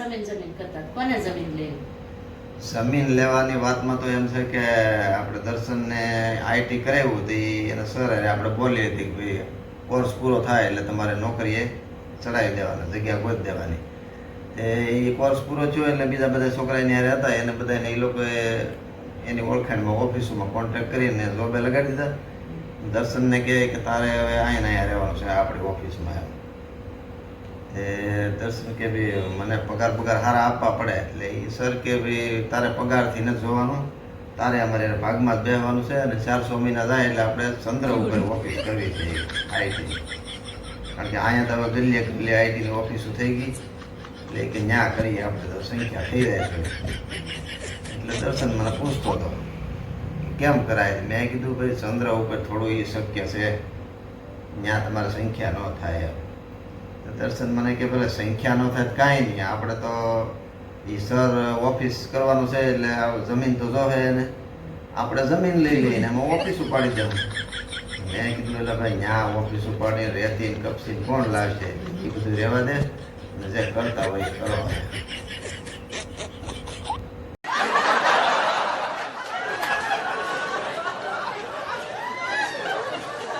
જમીન કરતા કોને જમીન લેવી? જમીન લેવાની વાતમાં તો એમ છે કે આપણે દર્શનને આઈટી કરાવ્યું હતી એને સર આપણે બોલી હતી કે ભાઈ કોર્સ પૂરો થાય એટલે તમારે નોકરીએ ચડાવી દેવાના, જગ્યા ગોતી દેવાની. એ કોર્સ પૂરો થયો એટલે બીજા બધા છોકરા એની હારે હતા એને બધાને એ લોકોએ એની ઓળખાણમાં ઓફિસોમાં કોન્ટેક્ટ કરીને જોબે લગાડી દીધા. દર્શનને કહે કે તારે હવે અહીંયા રહેવાનું છે આપણી ઓફિસમાં એમ. દર્શન કે ભાઈ મને પગાર સારા આપવા પડે એટલે એ સર કે ભાઈ તારે પગારથી નથી જોવાનું, તારે અમારે ભાગમાં જ બેસવાનું છે અને 400 મહિના જાય એટલે આપણે ચંદ્ર ઉપર ઓફિસ કરવી છે આઈટીની. કારણ કે અહીંયા તો હવે ગલીએ ગલીએ આઈટીની ઓફિસો થઈ ગઈ એટલે કે ન્યા કરીએ આપણે તો સંખ્યા થઈ જાય છે. એટલે દર્શન મને પૂછતો હતો કેમ કરાય. મેં કીધું ભાઈ ચંદ્ર ઉપર થોડું એ શક્ય છે, ત્યાં તમારે સંખ્યા ન થાય. દર્શન મને કે ભલે સંખ્યા ન થાય કાંઈ નહીં, આપણે તો એ સર ઓફિસ કરવાનું છે એટલે જમીન તો જોવે એને આપણે જમીન લઈ લઈને એમાં ઓફિસ ઉપાડી દેવું. મેં કીધું એટલે ભાઈ ત્યાં ઓફિસ ઉપાડી રેતી કપસી કોણ લાવશે, એ બધું રહેવા દે, જે કરતા હોય એ કરો.